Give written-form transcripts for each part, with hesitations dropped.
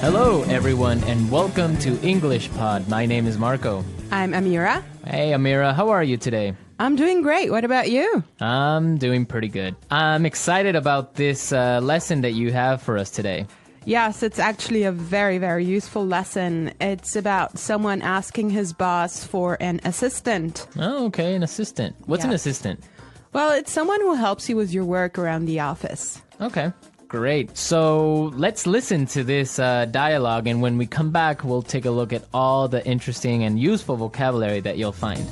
Hello, everyone, and welcome to English Pod. My name is Marco. I'm Amira. Hey, Amira, how are you today? I'm doing great. What about you? I'm doing pretty good. I'm excited about this lesson that you have for us today. Yes, it's actually a very, very useful lesson. It's about someone asking his boss for an assistant. Oh, okay, an assistant. What's an Yes. assistant? Well, it's someone who helps you with your work around the office. Okay, great. So let's listen to this dialogue, and when we come back, we'll take a look at all the interesting and useful vocabulary that you'll find.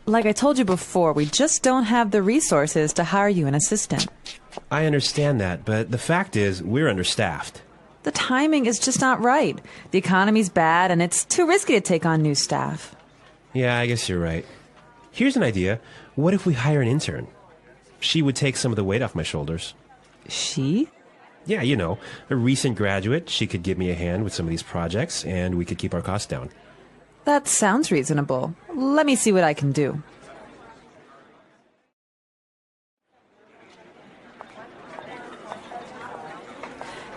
Like I told you before, we just don't have the resources to hire you an assistant. I understand that, but the fact is, we're understaffed. The timing is just not right. The economy's bad, and it's too risky to take on new staff. Yeah, I guess you're right. Here's an idea. What if we hire an intern? She would take some of the weight off my shoulders. She? Yeah, you know, a recent graduate. She could give me a hand with some of these projects, and we could keep our costs down. That sounds reasonable. Let me see what I can do.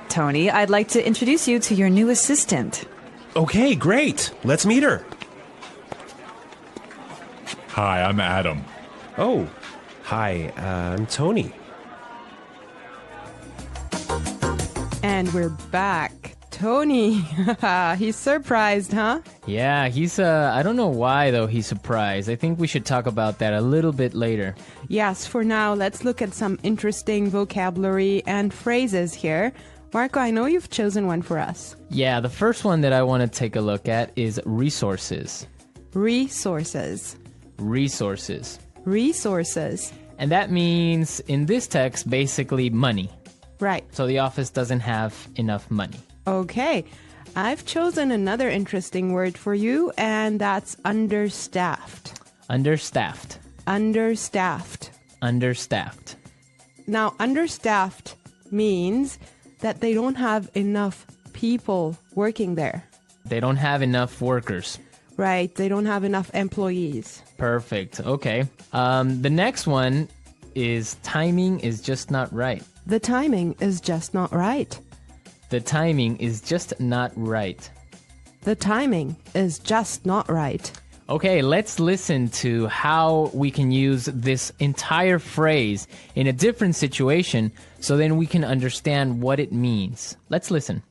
Tony, I'd like to introduce you to your new assistant. Okay, great. Let's meet her. Hi, I'm Adam. Oh, hi, I'm Tony. And we're back. Tony. He's surprised, huh? Yeah, he's, I don't know why, though, he's surprised. I think we should talk about that a little bit later. Yes, for now, let's look at some interesting vocabulary and phrases here. Marco, I know you've chosen one for us. Yeah, the first one that I want to take a look at is resources. Resources. Resources. Resources. And that means, in this text, basically money. Right. So the office doesn't have enough money. Okay. I've chosen another interesting word for you, and that's understaffed. Understaffed. Understaffed. Understaffed. Now, understaffed means that they don't have enough people working there. They don't have enough workers. Right. They don't have enough employees. Perfect. Okay. The next one is timing is just not right. The timing is just not right. The timing is just not right. The timing is just not right. Okay, let's listen to how we can use this entire phrase in a different situation so then we can understand what it means. Let's listen.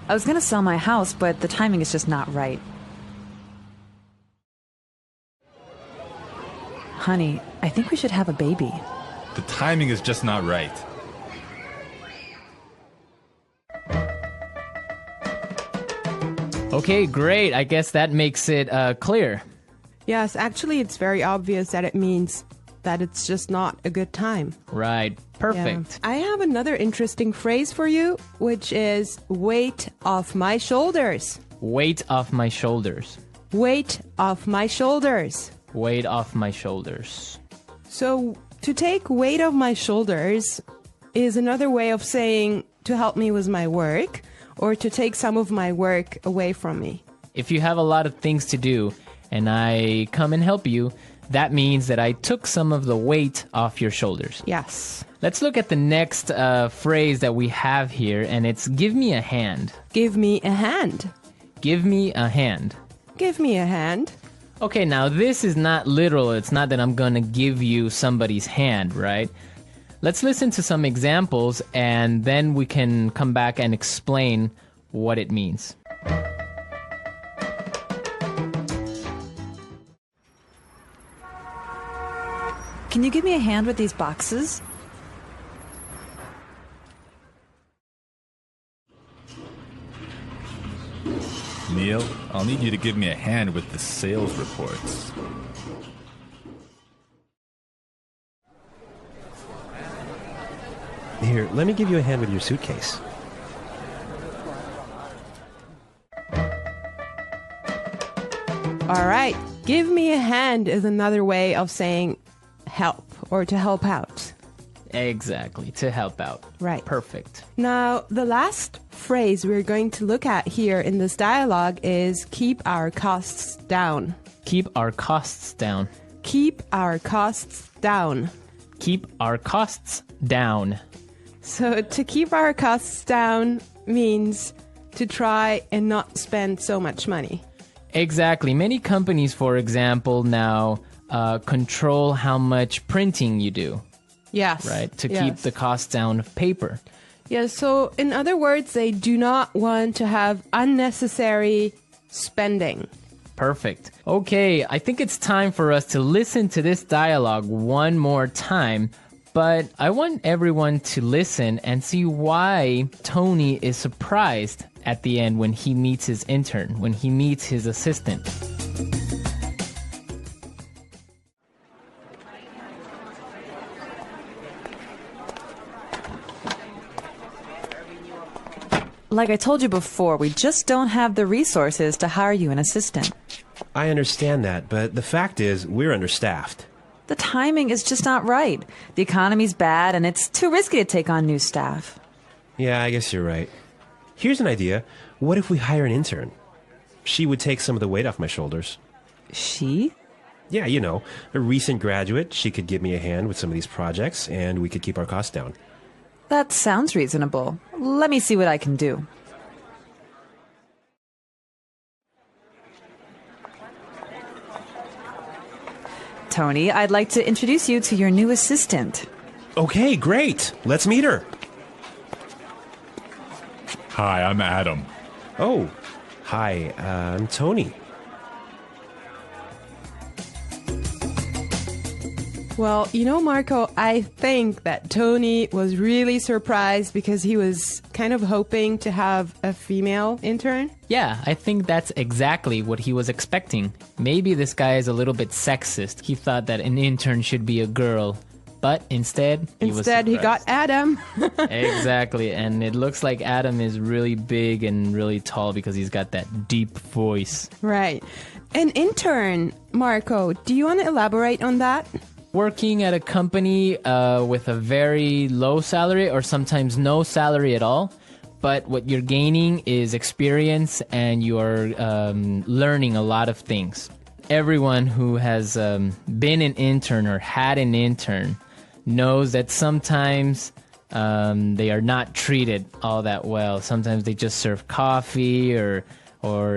I was going to sell my house, but the timing is just not right. Honey, I think we should have a baby. The timing is just not right. Okay, great. I guess that makes it clear. Yes, actually, it's very obvious that it means that it's just not a good time. Right. Perfect. Yeah. I have another interesting phrase for you, which is weight off my shoulders. Weight off my shoulders. Weight off my shoulders. Weight off my shoulders. So, to take weight off my shoulders is another way of saying to help me with my work or to take some of my work away from me. If you have a lot of things to do and I come and help you, that means that I took some of the weight off your shoulders. Yes. Let's look at the next phrase that we have here, and it's give me a hand. Give me a hand. Give me a hand. Give me a hand. Okay, now this is not literal. It's not that I'm going to give you somebody's hand, right? Let's listen to some examples, and then we can come back and explain what it means. Can you give me a hand with these boxes? Neil, I'll need you to give me a hand with the sales reports. Here, let me give you a hand with your suitcase. All right. Give me a hand is another way of saying help or to help out. Exactly, to help out. Right. Perfect. Now, the last phrase we're going to look at here in this dialogue is keep our costs down. Keep our costs down. Keep our costs down. Keep our costs down. So to keep our costs down means to try and not spend so much money. Exactly. Many companies, for example, now control how much printing you do, Yes. right? To yes. keep the cost down of paper. Yeah, so in other words, they do not want to have unnecessary spending. Perfect. Okay, I think it's time for us to listen to this dialogue one more time. But I want everyone to listen and see why Tony is surprised at the end when he meets his intern, when he meets his assistant. Like I told you before, we just don't have the resources to hire you an assistant. I understand that, but the fact is, we're understaffed. The timing is just not right. The economy's bad, and it's too risky to take on new staff. Yeah, I guess you're right. Here's an idea. What if we hire an intern? She would take some of the weight off my shoulders. She? Yeah, you know, a recent graduate. She could give me a hand with some of these projects, and we could keep our costs down. That sounds reasonable. Let me see what I can do. Tony, I'd like to introduce you to your new assistant. Okay, great. Let's meet her. Hi, I'm Adam. Oh, hi, I'm Tony. Well, you know, Marco, I think that Tony was really surprised because he was kind of hoping to have a female intern. Yeah, I think that's exactly what he was expecting. Maybe this guy is a little bit sexist. He thought that an intern should be a girl. But instead, he got Adam. Exactly, and it looks like Adam is really big and really tall because he's got that deep voice. Right. An intern, Marco, do you want to elaborate on that? Working at a company with a very low salary or sometimes no salary at all, but what you're gaining is experience and you're learning a lot of things. Everyone who has been an intern or had an intern knows that sometimes they are not treated all that well. Sometimes they just serve coffee or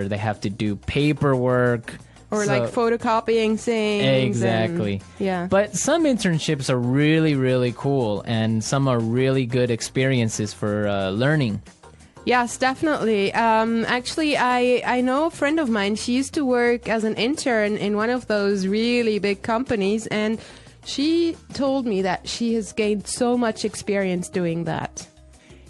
they have to do paperwork. Or like photocopying things. Exactly. Yeah. But some internships are really, really cool, and some are really good experiences for learning. Yes, definitely. Actually, I know a friend of mine. She used to work as an intern in one of those really big companies, and she told me that she has gained so much experience doing that.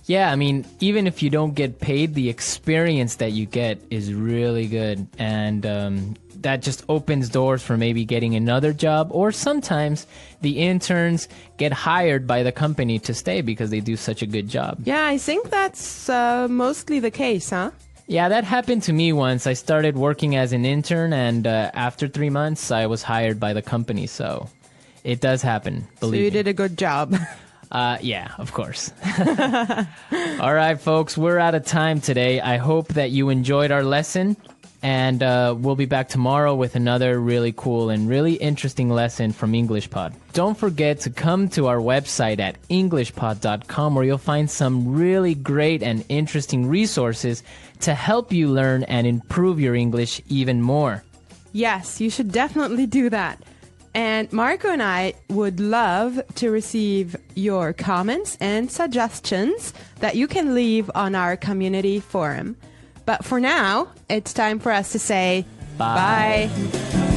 Yeah, I mean, even if you don't get paid, the experience that you get is really good. And that just opens doors for maybe getting another job. Or sometimes the interns get hired by the company to stay because they do such a good job. Yeah, I think that's mostly the case, huh? Yeah, that happened to me once. I started working as an intern, and after 3 months, I was hired by the company. So it does happen, believe me. So you did a good job. Yeah, of course. All right, folks, we're out of time today. I hope that you enjoyed our lesson, and we'll be back tomorrow with another really cool and really interesting lesson from EnglishPod. Don't forget to come to our website at englishpod.com, where you'll find some really great and interesting resources to help you learn and improve your English even more. Yes, you should definitely do that. And Marco and I would love to receive your comments and suggestions that you can leave on our community forum. But for now, it's time for us to say Bye. bye.